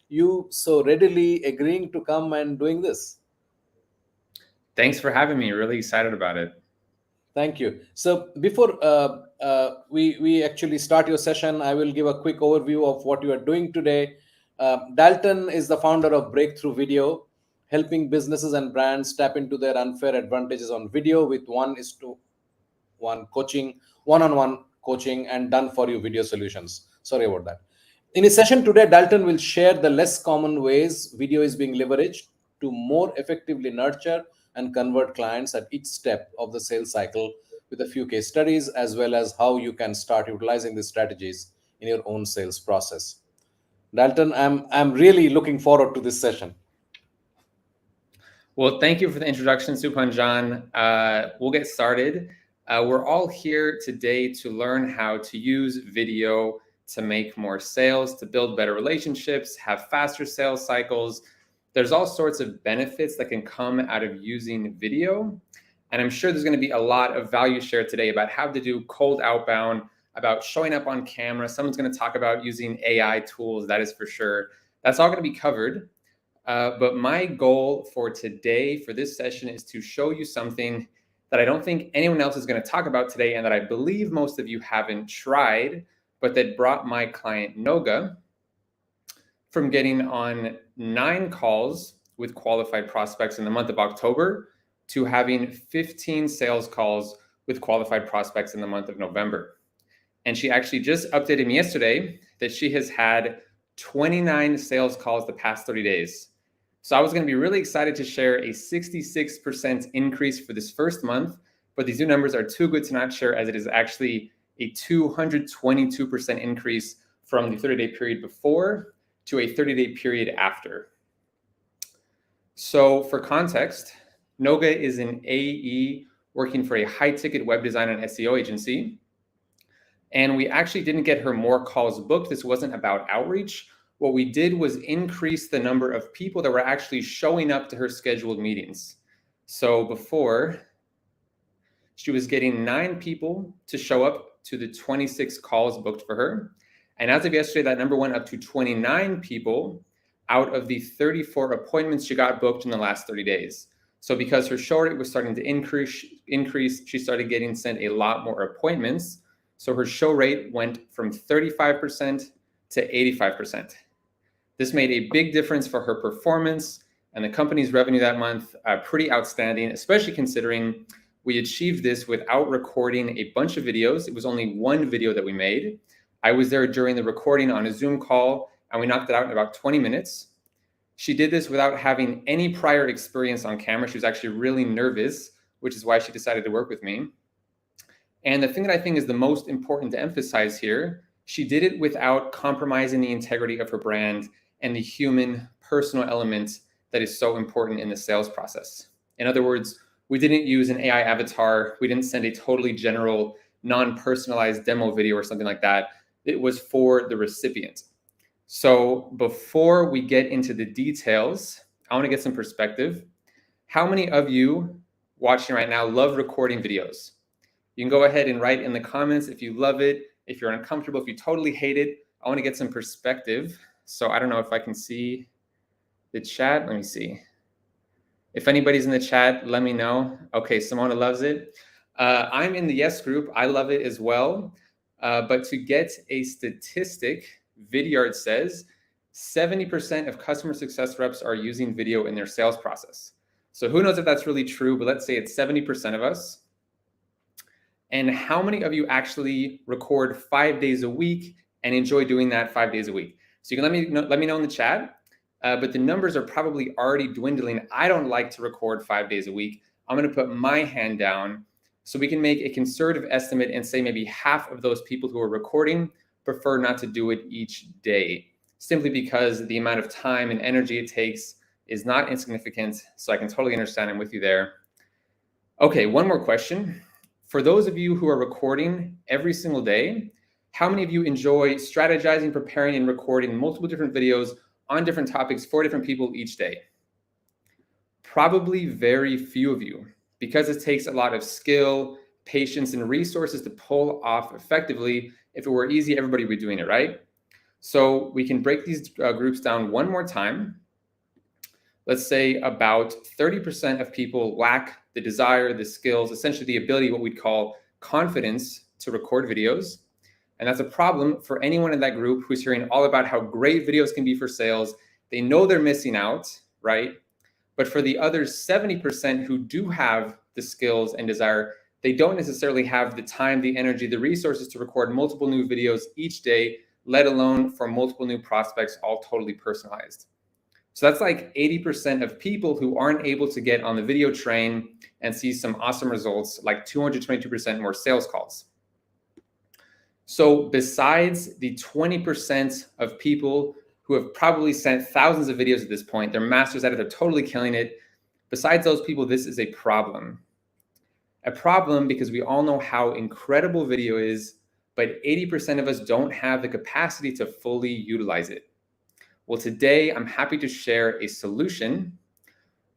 you so readily agreeing to come and doing this. Thanks for having me. Really excited about it. Thank you. So before we actually start your session, I will give a quick overview of what you are doing today. Dalton is the founder of Breakthrough Video, helping businesses and brands tap into their unfair advantages on video with one-on-one coaching and done for you video solutions. Sorry about that. In his session today, Dalton will share the less common ways video is being leveraged to more effectively nurture and convert clients at each step of the sales cycle with a few case studies, as well as how you can start utilizing these strategies in your own sales process. Dalton, I'm really looking forward to this session. Well, thank you for the introduction, Supanjan. We'll get started. We're all here today to learn how to use video to make more sales, to build better relationships, have faster sales cycles. There's all sorts of benefits that can come out of using video. And I'm sure there's going to be a lot of value shared today about how to do cold outbound, about showing up on camera. Someone's going to talk about using AI tools, that is for sure. That's all going to be covered. But my goal for today, for this session, is to show you something that I don't think anyone else is going to talk about today, and that I believe most of you haven't tried, but that brought my client Noga from getting on 9 calls with qualified prospects in the month of October to having 15 sales calls with qualified prospects in the month of November. And she actually just updated me yesterday that she has had 29 sales calls the past 30 days. So I was going to be really excited to share a 66% increase for this first month, but these new numbers are too good to not share, as it is actually a 222% increase from the 30-day period before to a 30-day period after. So for context, Noga is an AE working for a high-ticket web design and SEO agency. And we actually didn't get her more calls booked. This wasn't about outreach. What we did was increase the number of people that were actually showing up to her scheduled meetings. So before, she was getting 9 people to show up to the 26 calls booked for her. And as of yesterday, that number went up to 29 people out of the 34 appointments she got booked in the last 30 days. So because her show rate was starting to increase, she started getting sent a lot more appointments. So her show rate went from 35% to 85%. This made a big difference for her performance and the company's revenue that month. Pretty outstanding, especially considering we achieved this without recording a bunch of videos. It was only one video that we made. I was there during the recording on a Zoom call, and we knocked it out in about 20 minutes. She did this without having any prior experience on camera. She was actually really nervous, which is why she decided to work with me. And the thing that I think is the most important to emphasize here, she did it without compromising the integrity of her brand and the human, personal element that is so important in the sales process. In other words, we didn't use an AI avatar. We didn't send a totally general, non-personalized demo video or something like that. It was for the recipient. So before we get into the details, I want to get some perspective. How many of you watching right now love recording videos? You can go ahead and write in the comments if you love it, if you're uncomfortable, if you totally hate it. I want to get some perspective. So I don't know if I can see the chat. Let me see. If anybody's in the chat, let me know. Okay, Simona loves it. I'm in the yes group. I love it as well. But to get a statistic, Vidyard says 70% of customer success reps are using video in their sales process. So who knows if that's really true, but let's say it's 70% of us. And how many of you actually record 5 days a week and enjoy doing that 5 days a week? So you can let me know in the chat, but the numbers are probably already dwindling. I don't like to record 5 days a week. I'm going to put my hand down so we can make a conservative estimate and say maybe half of those people who are recording prefer not to do it each day, simply because the amount of time and energy it takes is not insignificant. So I can totally understand. I'm with you there. Okay, one more question. For those of you who are recording every single day, how many of you enjoy strategizing, preparing, and recording multiple different videos on different topics for different people each day? Probably very few of you, because it takes a lot of skill, patience, and resources to pull off effectively. If it were easy, everybody would be doing it, right? So we can break these groups down one more time. Let's say about 30% of people lack the desire, the skills, essentially the ability, what we'd call confidence to record videos. And that's a problem for anyone in that group who's hearing all about how great videos can be for sales. They know they're missing out, right? But for the other 70% who do have the skills and desire, they don't necessarily have the time, the energy, the resources to record multiple new videos each day, let alone for multiple new prospects, all totally personalized. So that's like 80% of people who aren't able to get on the video train and see some awesome results, like 222% more sales calls. So besides the 20% of people who have probably sent thousands of videos at this point, they're masters at it, they're totally killing it. Besides those people, this is a problem. A problem because we all know how incredible video is, but 80% of us don't have the capacity to fully utilize it. Well, today I'm happy to share a solution.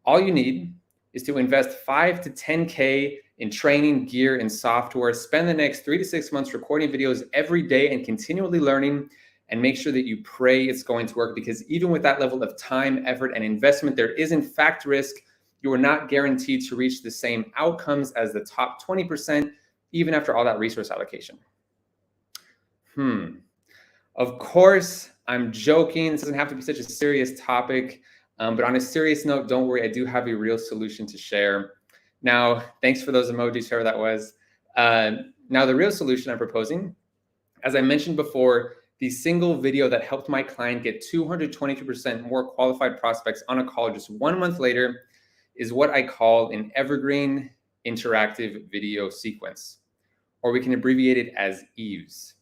All you need is to invest 5 to 10K in training, gear, and software. Spend the next 3 to 6 months recording videos every day and continually learning, and make sure that you pray it's going to work, because even with that level of time, effort, and investment, there is in fact risk. You are not guaranteed to reach the same outcomes as the top 20%, even after all that resource allocation. Of course, I'm joking. This doesn't have to be such a serious topic, but on a serious note, don't worry, I do have a real solution to share. Now, thanks for those emojis, whoever that was. Now, the real solution I'm proposing, as I mentioned before, the single video that helped my client get 222% more qualified prospects on a call just 1 month later is what I call an evergreen interactive video sequence, or we can abbreviate it as EVES.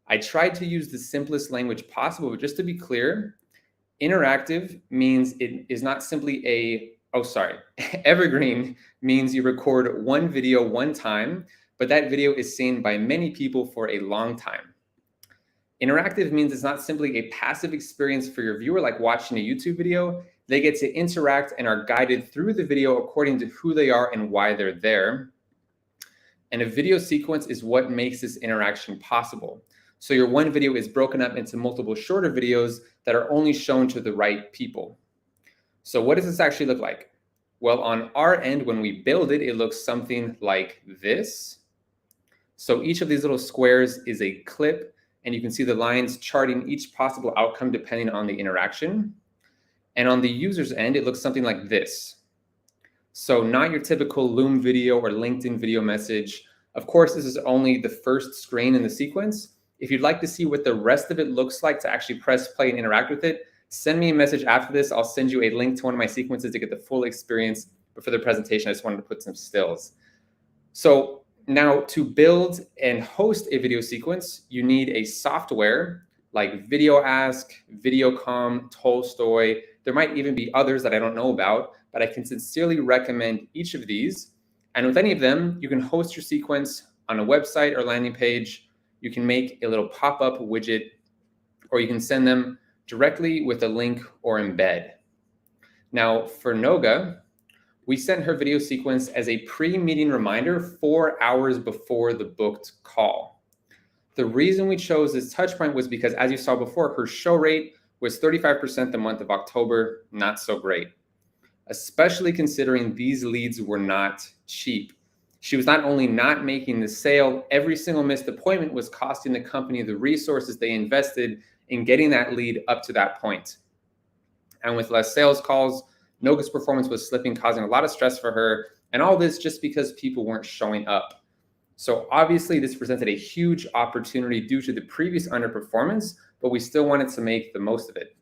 I tried to use the simplest language possible, but just to be clear, interactive means it is not simply evergreen means you record one video one time, but that video is seen by many people for a long time. Interactive means it's not simply a passive experience for your viewer, like watching a YouTube video. They get to interact and are guided through the video according to who they are and why they're there. And a video sequence is what makes this interaction possible. So your one video is broken up into multiple shorter videos that are only shown to the right people. So what does this actually look like? Well, on our end, when we build it, it looks something like this. So each of these little squares is a clip, and you can see the lines charting each possible outcome depending on the interaction. And on the user's end, it looks something like this. So not your typical Loom video or LinkedIn video message. Of course, this is only the first screen in the sequence. If you'd like to see what the rest of it looks like to actually press play and interact with it, send me a message after this. I'll send you a link to one of my sequences to get the full experience. But for the presentation, I just wanted to put some stills. So now to build and host a video sequence, you need a software like VideoAsk, Videocom, Tolstoy. There might even be others that I don't know about, but I can sincerely recommend each of these. And with any of them, you can host your sequence on a website or landing page. You can make a little pop-up widget, or you can send them directly with a link or embed. Now, for Noga, we sent her video sequence as a pre-meeting reminder 4 hours before the booked call. The reason we chose this touch point was because, as you saw before, her show rate was 35% the month of October, not so great, especially considering these leads were not cheap. She was not only not making the sale, every single missed appointment was costing the company the resources they invested in getting that lead up to that point. And with less sales calls, Noga's performance was slipping, causing a lot of stress for her, and all this just because people weren't showing up. So obviously this presented a huge opportunity due to the previous underperformance, but we still wanted to make the most of it.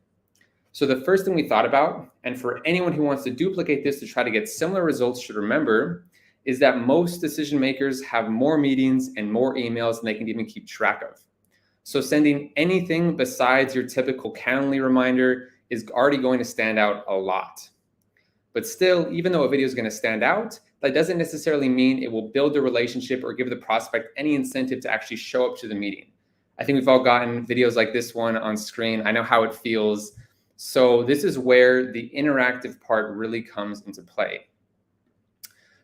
So the first thing we thought about, and for anyone who wants to duplicate this to try to get similar results should remember, is that most decision makers have more meetings and more emails than they can even keep track of. So sending anything besides your typical Calendly reminder is already going to stand out a lot. But still, even though a video is going to stand out, that doesn't necessarily mean it will build a relationship or give the prospect any incentive to actually show up to the meeting. I think we've all gotten videos like this one on screen. I know how it feels. So this is where the interactive part really comes into play.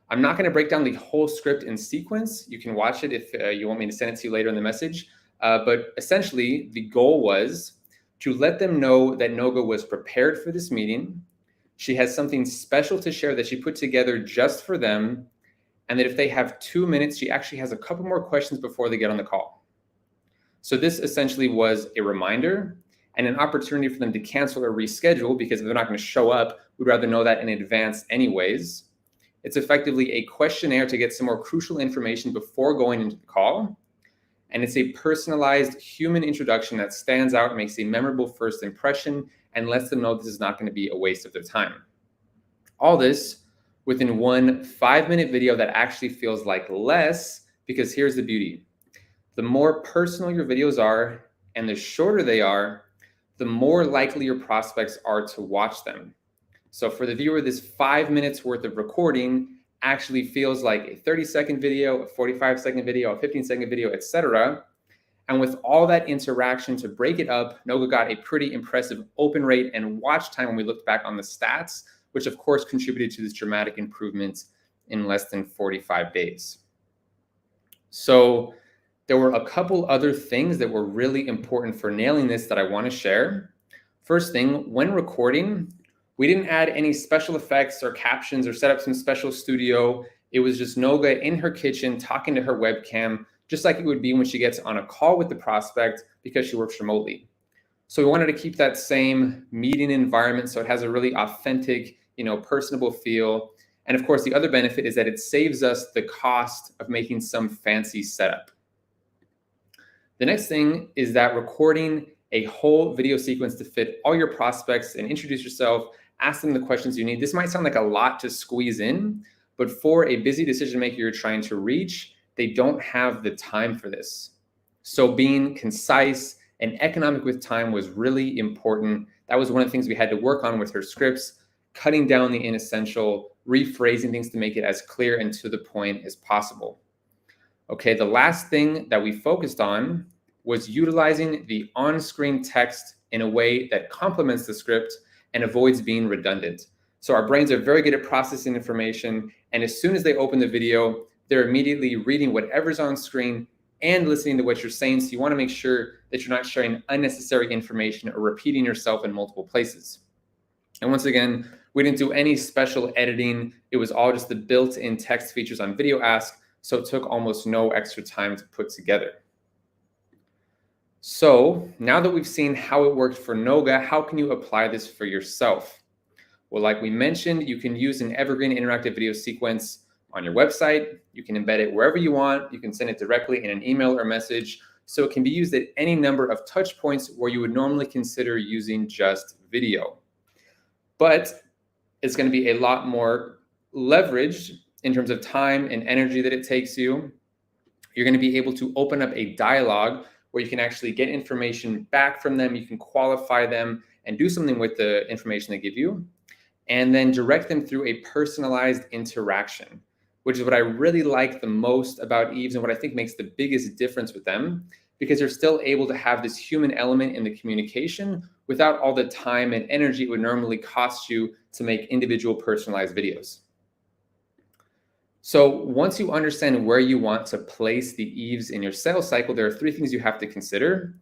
I'm not going to break down the whole script in sequence. You can watch it if you want me to send it to you later in the message. But essentially, the goal was to let them know that Noga was prepared for this meeting. She has something special to share that she put together just for them, and that if they have 2 minutes, she actually has a couple more questions before they get on the call. So this essentially was a reminder and an opportunity for them to cancel or reschedule, because if they're not going to show up, we'd rather know that in advance anyways. It's effectively a questionnaire to get some more crucial information before going into the call. And it's a personalized human introduction that stands out, makes a memorable first impression, and lets them know this is not going to be a waste of their time. All this within one 5-minute video that actually feels like less, because here's the beauty. The more personal your videos are and the shorter they are, the more likely your prospects are to watch them. So for the viewer, this 5 minutes worth of recording actually feels like a 30-second video, a 45-second video, a 15-second video, etc. And with all that interaction to break it up, Noga got a pretty impressive open rate and watch time when we looked back on the stats, which of course contributed to this dramatic improvement in less than 45 days. So there were a couple other things that were really important for nailing this that I want to share. First thing, when recording, we didn't add any special effects or captions or set up some special studio. It was just Noga in her kitchen talking to her webcam, just like it would be when she gets on a call with the prospect because she works remotely. So we wanted to keep that same meeting environment so it has a really authentic, personable feel. And of course, the other benefit is that it saves us the cost of making some fancy setup. The next thing is that recording a whole video sequence to fit all your prospects and introduce yourself, ask them the questions you need. This might sound like a lot to squeeze in, but for a busy decision maker you're trying to reach, they don't have the time for this. So being concise and economic with time was really important. That was one of the things we had to work on with her scripts, cutting down the inessential, rephrasing things to make it as clear and to the point as possible. Okay, the last thing that we focused on was utilizing the on-screen text in a way that complements the script and avoids being redundant. So our brains are very good at processing information, and as soon as they open the video, they're immediately reading whatever's on screen and listening to what you're saying. So you want to make sure that you're not sharing unnecessary information or repeating yourself in multiple places. And once again, we didn't do any special editing. It was all just the built-in text features on Video Ask, so it took almost no extra time to put together. So now that we've seen how it worked for Noga, how can you apply this for yourself? Well, like we mentioned, you can use an evergreen interactive video sequence on your website. You can embed it wherever you want. You can send it directly in an email or message. So it can be used at any number of touch points where you would normally consider using just video. But it's going to be a lot more leveraged in terms of time and energy that it takes you. You're going to be able to open up a dialogue where you can actually get information back from them. You can qualify them and do something with the information they give you, and then direct them through a personalized interaction, which is what I really like the most about Eves and what I think makes the biggest difference with them, because you're still able to have this human element in the communication without all the time and energy it would normally cost you to make individual personalized videos. So once you understand where you want to place the Eves in your sales cycle, there are 3 things you have to consider.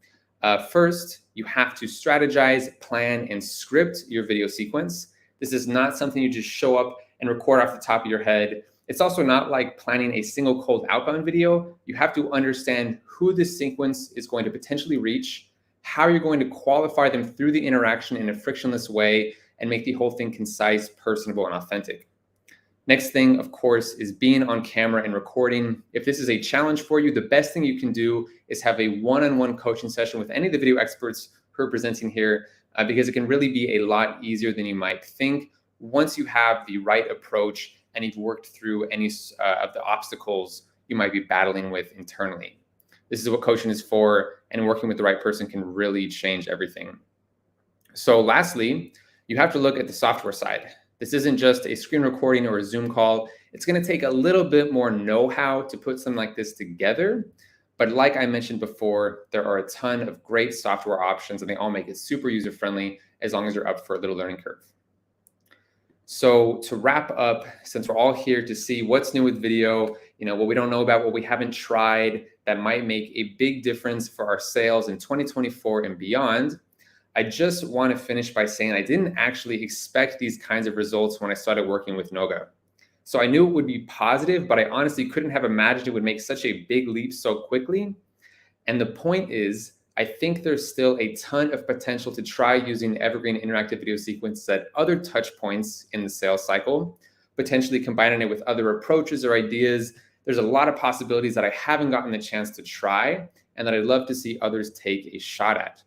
First, you have to strategize, plan, and script your video sequence. This is not something you just show up and record off the top of your head. It's also not like planning a single cold outbound video. You have to understand who this sequence is going to potentially reach, how you're going to qualify them through the interaction in a frictionless way, and make the whole thing concise, personable, and authentic. Next thing, of course, is being on camera and recording. If this is a challenge for you, the best thing you can do is have a one-on-one coaching session with any of the video experts who are presenting here, because it can really be a lot easier than you might think once you have the right approach and you've worked through any of the obstacles you might be battling with internally. This is what coaching is for, and working with the right person can really change everything. So lastly, you have to look at the software side. This isn't just a screen recording or a Zoom call. It's going to take a little bit more know-how to put something like this together. But like I mentioned before, there are a ton of great software options, and they all make it super user-friendly as long as you're up for a little learning curve. So to wrap up, since we're all here to see what's new with video, what we don't know about, what we haven't tried, that might make a big difference for our sales in 2024 and beyond. I just want to finish by saying I didn't actually expect these kinds of results when I started working with Noga. So I knew it would be positive, but I honestly couldn't have imagined it would make such a big leap so quickly. And the point is, I think there's still a ton of potential to try using evergreen interactive video sequences at other touch points in the sales cycle, potentially combining it with other approaches or ideas. There's a lot of possibilities that I haven't gotten the chance to try and that I'd love to see others take a shot at.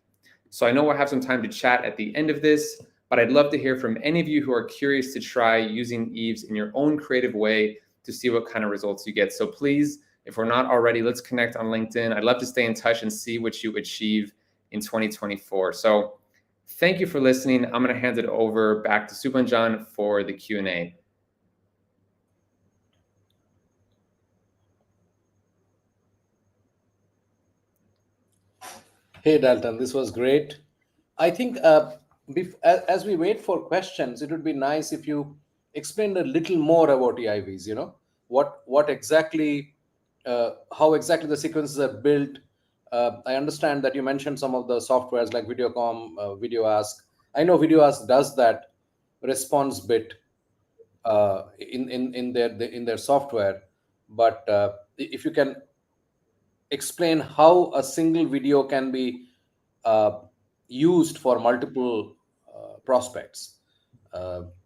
So I know we'll have some time to chat at the end of this, but I'd love to hear from any of you who are curious to try using Eves in your own creative way to see what kind of results you get. So please, if we're not already, let's connect on LinkedIn. I'd love to stay in touch and see what you achieve in 2024. So thank you for listening. I'm going to hand it over back to Subanjan for the Q&A. Hey, Dalton, this was great. I think as we wait for questions, it would be nice if you explained a little more about EIVs, what exactly, how exactly the sequences are built. I understand that you mentioned some of the softwares like Videocom, VideoAsk. I know VideoAsk does that response bit in their software, but if you can explain how a single video can be used for multiple prospects,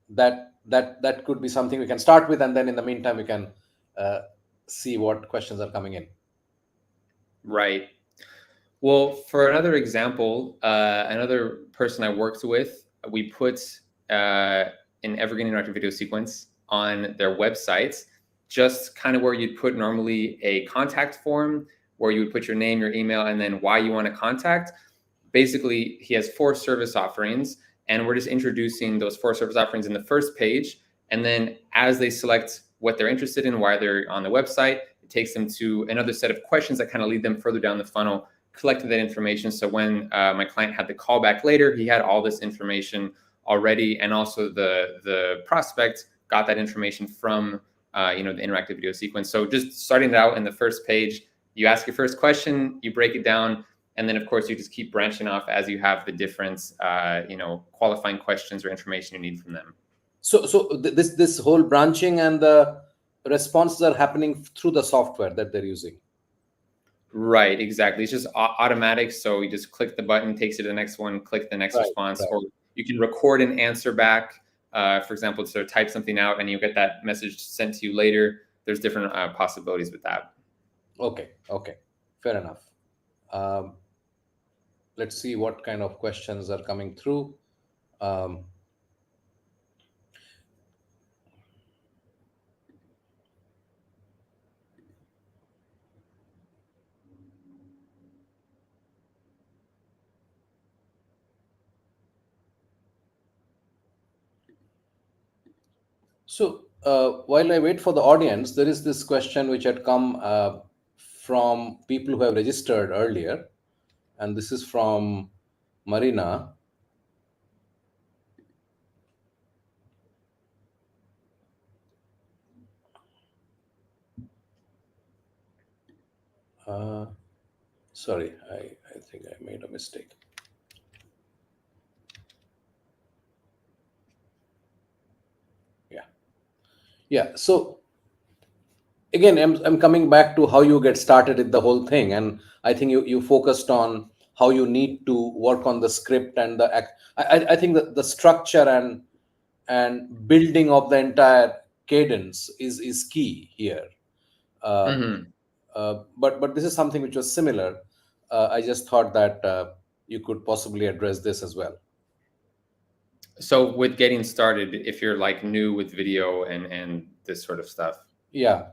that could be something we can start with, and then in the meantime we can see what questions are coming in. Right. Well, for another example, another person I worked with, we put an evergreen interactive video sequence on their website, just kind of where you'd put normally a contact form, where you would put your name, your email, and then why you want to contact. Basically, he has 4 service offerings, and we're just introducing those 4 service offerings in the first page. And then as they select what they're interested in, why they're on the website, it takes them to another set of questions that kind of lead them further down the funnel, collecting that information. So when my client had the call back later, he had all this information already, and also the prospect got that information from the interactive video sequence. So just starting it out in the first page, you ask your first question, you break it down, and then of course you just keep branching off as you have the different qualifying questions or information you need from them. So this whole branching and the responses are happening through the software that they're using. Right, exactly. It's just automatic. So you just click the button, takes you to the next one, click the next response, or you can record an answer back. For example, so type something out and you get that message sent to you later. There's different possibilities with that. Okay, fair enough. Let's see what kind of questions are coming through. So while I wait for the audience, there is this question which had come from people who have registered earlier, and this is from Marina. Sorry, I think I made a mistake. Yeah. So again, I'm coming back to how you get started with the whole thing, and I think you focused on how you need to work on the script and the act. I think that the structure and building of the entire cadence is key here. But this is something which was similar. I just thought that you could possibly address this as well. So with getting started, if you're like new with video and this sort of stuff. Yeah.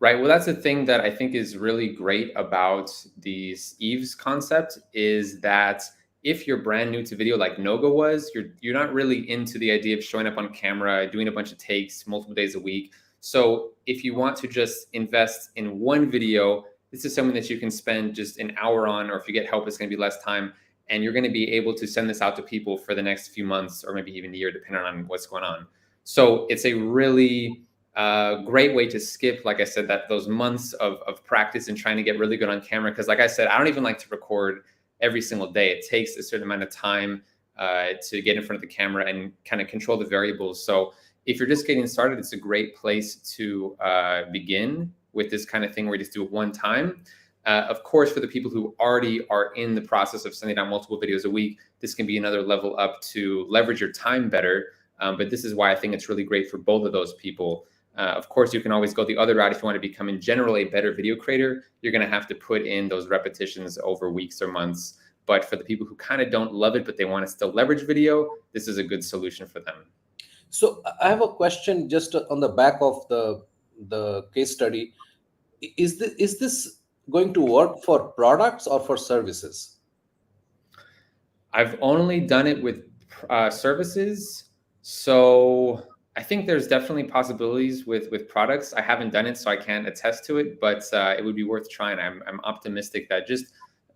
Right. Well, that's the thing that I think is really great about these Eves concept is that if you're brand new to video like Noga was, you're not really into the idea of showing up on camera, doing a bunch of takes multiple days a week. So if you want to just invest in one video, this is something that you can spend just an hour on, or if you get help, it's going to be less time. And you're going to be able to send this out to people for the next few months or maybe even a year, depending on what's going on. So it's a really Great way to skip, like I said, those months of practice and trying to get really good on camera. Because like I said, I don't even like to record every single day. It takes a certain amount of time to get in front of the camera and kind of control the variables. So if you're just getting started, it's a great place to begin with this kind of thing where you just do it one time. Of course, for the people who already are in the process of sending out multiple videos a week, this can be another level up to leverage your time better. But this is why I think it's really great for both of those people. Of course, you can always go the other route. If you want to become in general a better video creator, you're going to have to put in those repetitions over weeks or months. But for the people who kind of don't love it, but they want to still leverage video, this is a good solution for them. So I have a question just on the back of the case study. Is this going to work for products or for services? I've only done it with services. So I think there's definitely possibilities with products. I haven't done it, so I can't attest to it, but it would be worth trying. I'm optimistic that just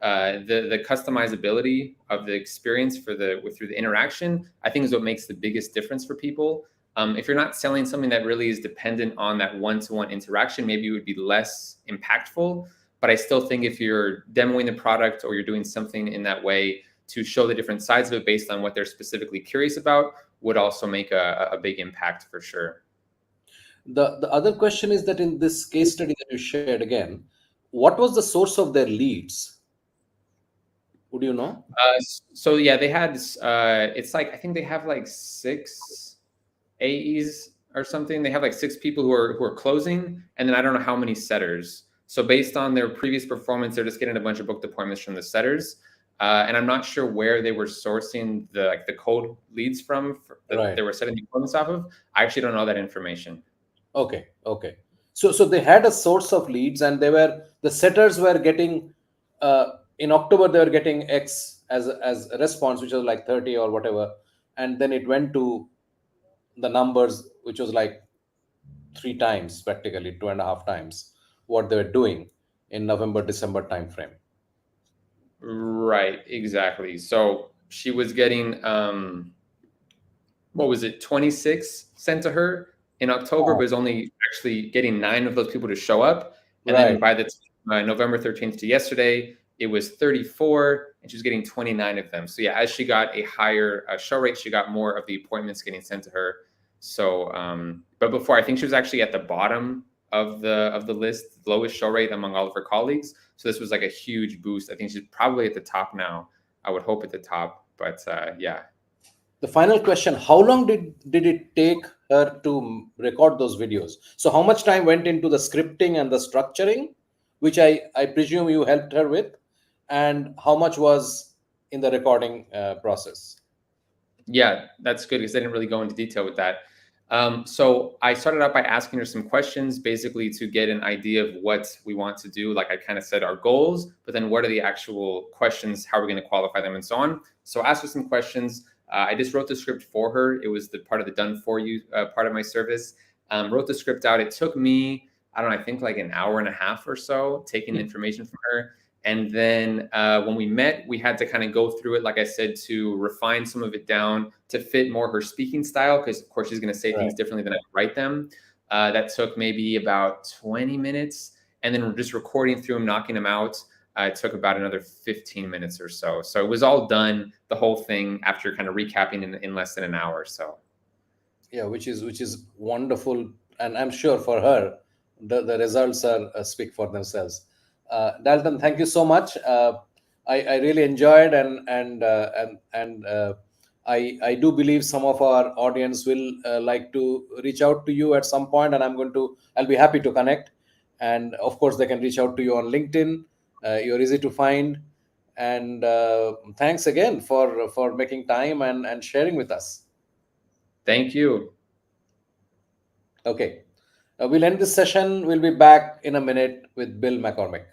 the customizability of the experience through the interaction, I think, is what makes the biggest difference for people. If you're not selling something that really is dependent on that one-to-one interaction, maybe it would be less impactful. But I still think if you're demoing the product or you're doing something in that way to show the different sides of it based on what they're specifically curious about, would also make a big impact for sure. The other question is that in this case study that you shared again, what was the source of their leads? Would you know? So yeah, they had it's like, I think they have like 6 AEs or something. They have like 6 people who are closing, and then I don't know how many setters. So based on their previous performance, they're just getting a bunch of booked appointments from the setters. And I'm not sure where they were sourcing the cold leads from that they were setting the appointments off of. I actually don't know that information. Okay. So they had a source of leads, and the setters were getting in October they were getting X as a response, which was like 30 or whatever, and then it went to the numbers, which was like 3 times, practically 2.5 times what they were doing in November, December timeframe. Right, exactly. So she was getting what was it, 26 sent to her in October, but was only actually getting 9 of those people to show up. And then by the November 13th to yesterday, it was 34, and she was getting 29 of them. So yeah, as she got a higher show rate, she got more of the appointments getting sent to her. So, but before, I think she was actually at the bottom of the list, lowest show rate among all of her colleagues. So this was like a huge boost. I think she's probably at the top now. I would hope at the top, but yeah. The final question: how long did it take her to record those videos? So how much time went into the scripting and the structuring, which I presume you helped her with, and how much was in the recording process? Yeah, that's good, because I didn't really go into detail with that. So I started out by asking her some questions, basically to get an idea of what we want to do. Like I kind of said, our goals, but then what are the actual questions, how are we going to qualify them, and so on. So I asked her some questions. I just wrote the script for her. It was the part of the done for you part of my service. Wrote the script out. It took me, I don't know, I think like an hour and a half or so, taking the information from her. And then when we met, we had to kind of go through it, like I said, to refine some of it down to fit more her speaking style, because of course she's going to say things differently than I write them. That took maybe about 20 minutes. And then we're just recording through them, knocking them out. It took about another 15 minutes or so. So it was all done, the whole thing, after kind of recapping in less than an hour or so. Yeah, which is wonderful. And I'm sure for her, the results are speak for themselves. Dalton, thank you so much. I really enjoyed, and I do believe some of our audience will like to reach out to you at some point, and I'll be happy to connect. And of course, they can reach out to you on LinkedIn. You're easy to find. And thanks again for making time and sharing with us. Thank you. Okay. We'll end this session. We'll be back in a minute with Bill McCormick.